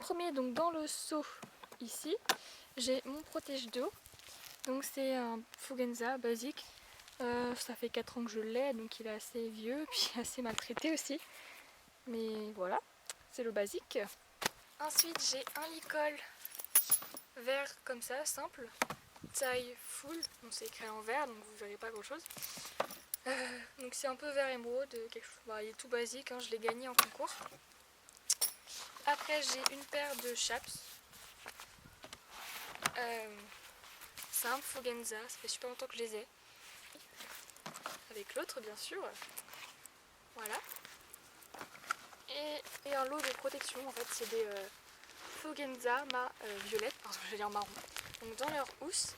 premier, donc dans le seau ici, j'ai mon protège d'eau. Donc c'est un Fugenza basique. Ça fait 4 ans que je l'ai, donc il est assez vieux, puis assez maltraité aussi. Mais voilà, c'est le basique. Ensuite j'ai un licol vert comme ça, simple, taille full. Donc c'est écrit en vert, donc vous verrez pas grand chose. Donc c'est un peu vert émeraude, quelque chose. Bah, il est tout basique, hein, je l'ai gagné en concours. Après j'ai une paire de chaps. Simple, Fugenza, ça fait super longtemps que je les ai. Avec l'autre bien sûr. Voilà. Et un lot de protection, en fait c'est des Fugenza violettes, pardon je vais dire marron. Donc dans leur housse,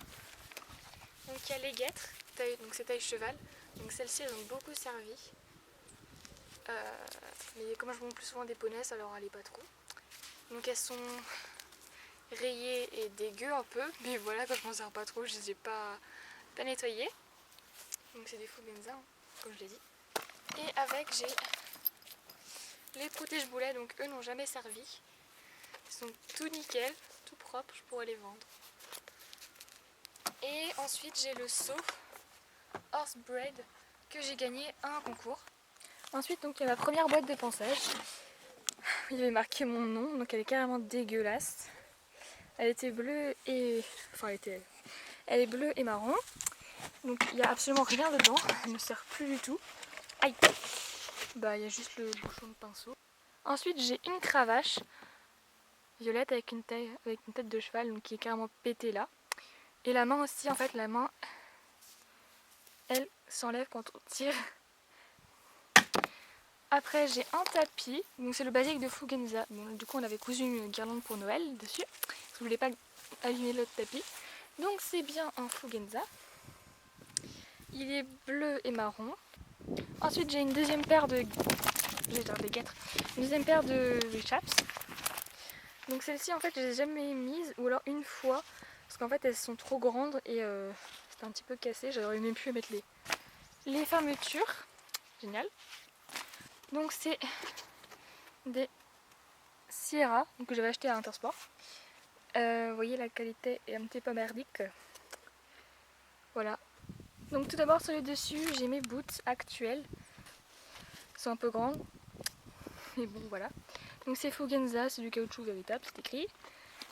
donc il y a les guêtres, donc c'est taille cheval. Donc celles-ci elles ont beaucoup servi. Mais comme je monte plus souvent des poneys, alors elle est pas trop. Donc elles sont rayées et dégueu un peu, mais voilà, quand je m'en sers pas trop, je les ai pas nettoyées. Donc c'est des Fugenza, hein, comme je l'ai dit. Et avec j'ai les protège-boulets, donc eux n'ont jamais servi. Ils sont tout nickel, tout propre, je pourrais les vendre. Et ensuite j'ai le seau Horse Braid que j'ai gagné à un concours. Ensuite donc il y a ma première boîte de ponçage. Il y avait marqué mon nom, donc elle est carrément dégueulasse. Elle était bleue et... Enfin elle est bleue et marron. Donc il n'y a absolument rien dedans, elle ne sert plus du tout. Aïe. Bah il y a juste le bouchon de pinceau. Ensuite j'ai une cravache violette avec une tête de cheval, donc qui est carrément pétée là. Et la main aussi, en fait la main elle s'enlève quand on tire. Après j'ai un tapis, donc c'est le basique de Fugenza. Bon, du coup on avait cousu une guirlande pour Noël dessus, parce que je voulais pas allumer l'autre tapis. Donc c'est bien un Fugenza. Il est bleu et marron. Ensuite j'ai une deuxième paire de... Je vais dire des guêtres. Une deuxième paire de chaps. Donc celles-ci en fait je les ai jamais mises, ou alors une fois, parce qu'en fait elles sont trop grandes et c'était un petit peu cassé, j'aurais même pu mettre les fermetures. Génial. Donc c'est des Sierra que j'avais acheté à Intersport. Vous voyez la qualité est un petit peu merdique. Voilà. Donc tout d'abord sur le dessus j'ai mes boots actuelles. Elles sont un peu grandes. Mais bon voilà. Donc c'est Fugenza, c'est du caoutchouc véritable, c'est écrit.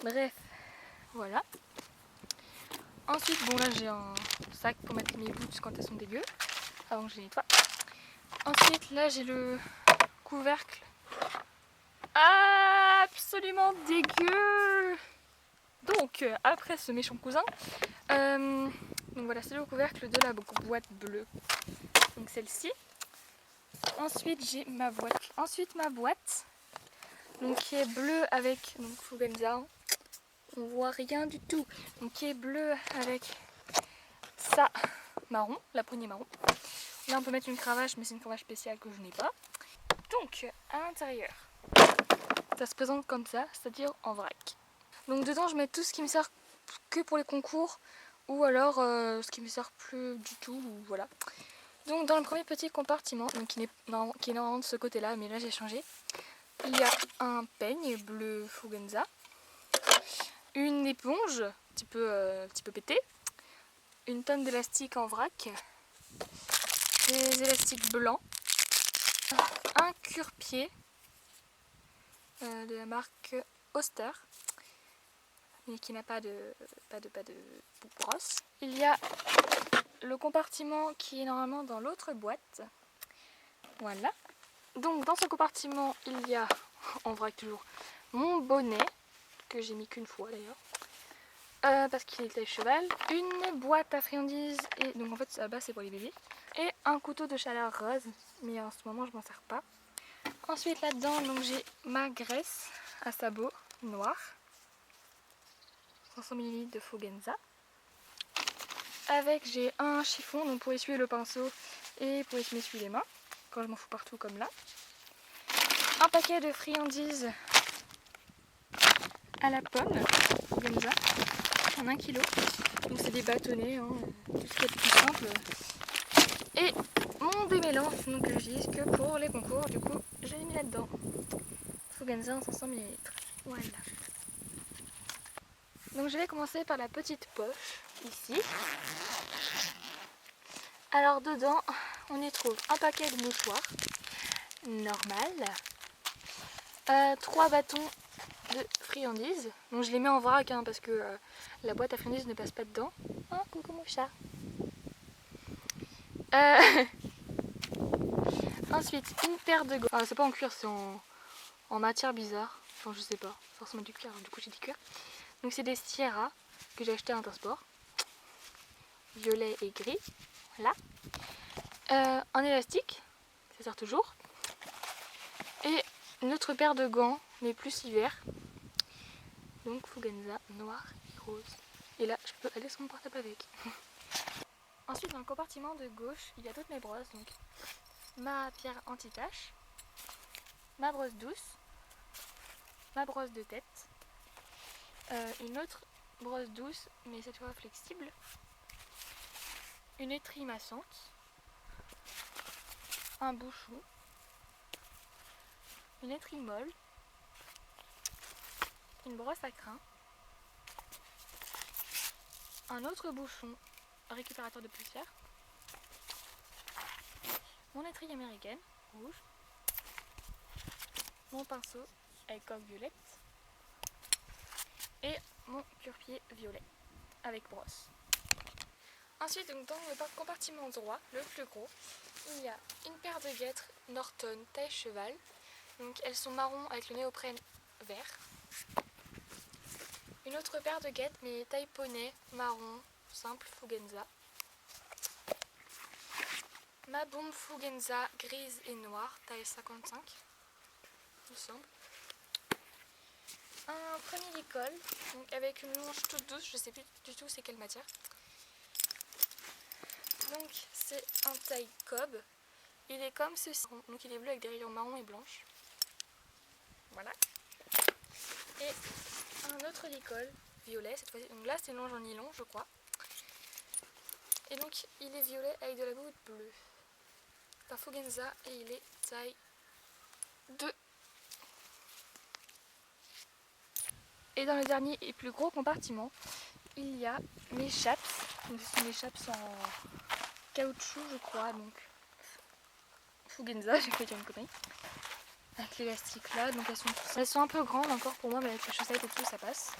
Bref, voilà. Ensuite bon là j'ai un sac pour mettre mes boots quand elles sont dégueu, avant que je les nettoie. Ensuite là j'ai le couvercle absolument dégueu. Donc après ce méchant cousin, donc voilà c'est le couvercle de la boîte bleue, donc celle-ci. Ensuite j'ai ma boîte, donc qui est bleue avec donc Fugenza, on voit rien du tout, donc qui est bleue avec ça marron, la poignée marron. Là on peut mettre une cravache, mais c'est une cravache spéciale que je n'ai pas. Donc à l'intérieur ça se présente comme ça, c'est-à-dire en vrac. Donc dedans je mets tout ce qui me sert que pour les concours, ou alors ce qui me sert plus du tout, ou voilà. Donc dans le premier petit compartiment, donc qui est normalement de ce côté là, mais là j'ai changé, il y a un peigne bleu Fugenza, une éponge un petit peu pétée, une tonne d'élastique en vrac, des élastiques blancs, un cure-pied de la marque Oster, mais qui n'a pas de brosse. Il y a le compartiment qui est normalement dans l'autre boîte. Voilà. Donc dans ce compartiment, il y a, en vrac toujours, mon bonnet, que j'ai mis qu'une fois d'ailleurs, parce qu'il est taille cheval, une boîte à friandises, et donc en fait là-bas c'est pour les bébés, et un couteau de chaleur rose, mais en ce moment je m'en sers pas. Ensuite là-dedans donc j'ai ma graisse à sabot noir, 500 ml de Fugenza. Avec j'ai un chiffon donc pour essuyer le pinceau et pour m'essuyer les mains quand je m'en fous partout comme là. Un paquet de friandises à la pomme Fugenza en 1 kg. Donc c'est des bâtonnets, hein, tout ce qui est plus simple. Et mon démêlant donc que j'utilise que pour les concours, du coup je l'ai mis là-dedans. Fugenza en 500 ml. Voilà. Donc je vais commencer par la petite poche, ici. Alors dedans, on y trouve un paquet de mouchoirs, normal. 3 bâtons de friandises. Donc je les mets en vrac hein, parce que la boîte à friandises ne passe pas dedans. Oh, coucou mon chat. Ensuite, une paire de gants. Ah, c'est pas en cuir, c'est en matière bizarre. Enfin, je sais pas. Forcément du cuir, hein. Du coup j'ai dit cuir. Donc c'est des Sierra que j'ai acheté à Intersport. Violet et gris. Voilà. Un élastique, ça sert toujours. Et une autre paire de gants, mais plus hiver. Donc Fugenza noir et rose. Et là, je peux aller sur mon portable avec. Ensuite, dans le compartiment de gauche, il y a toutes mes brosses. Donc ma pierre anti-tache, ma brosse douce, ma brosse de tête, une autre brosse douce, mais cette fois flexible, une étrille massante, un bouchon, une étrille molle, une brosse à crin, un autre bouchon récupérateur de poussière, mon étrille américaine rouge, mon pinceau avec coque violette et mon cure-pied violet avec brosse. Ensuite, donc, dans le compartiment droit, le plus gros, il y a une paire de guêtres Norton taille cheval. Donc elles sont marron avec le néoprène vert. Une autre paire de guêtres mais taille poney marron simple Fugenza. Ma bombe Fugenza grise et noire taille 55, il me semble. Un premier licol donc avec une longe toute douce, je sais plus du tout c'est quelle matière. Donc c'est un taille cob. Il est comme ceci, donc il est bleu avec des rayures marron et blanches. Voilà. Et un autre licol violet cette fois-ci. Donc là c'est une longe en nylon je crois. Et donc il est violet avec de la goutte bleue. C'est un Fugenza et il est taille 2. Et dans le dernier et plus gros compartiment, il y a mes chaps. Donc ce sont des chaps en caoutchouc je crois. Donc Fugenza, j'ai fait dire une connerie. Avec l'élastique là, donc elles sont un peu grandes encore pour moi, mais avec les chaussettes et tout ça passe.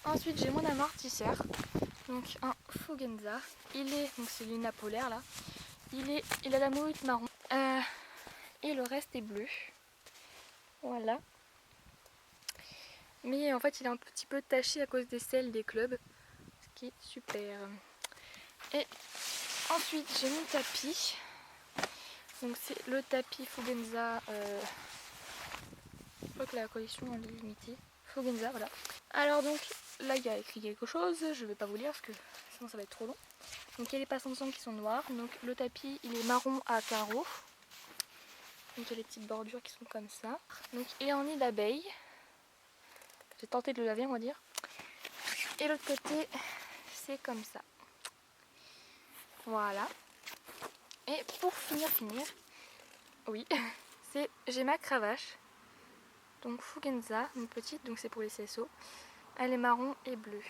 Ensuite j'ai mon amortisseur, donc un Fugenza. Donc c'est l'Una polaire là. Il a la moulure marron et le reste est bleu. Voilà. Mais en fait il est un petit peu taché à cause des selles des clubs, ce qui est super. Et ensuite j'ai mon tapis. Donc c'est le tapis Fugenza. Je crois que la collection est limitée. Fugenza, voilà. Alors donc là il y a écrit quelque chose, je vais pas vous lire parce que sinon ça va être trop long. Donc il y a les passants de sang qui sont noirs. Donc le tapis il est marron à carreaux. Donc il y a les petites bordures qui sont comme ça. Donc il est en nid d'abeille. J'ai tenté de le laver on va dire. Et l'autre côté c'est comme ça. Voilà. Et pour finir, oui, j'ai ma cravache. Donc Fugenza, une petite, donc c'est pour les CSO. Elle est marron et bleue.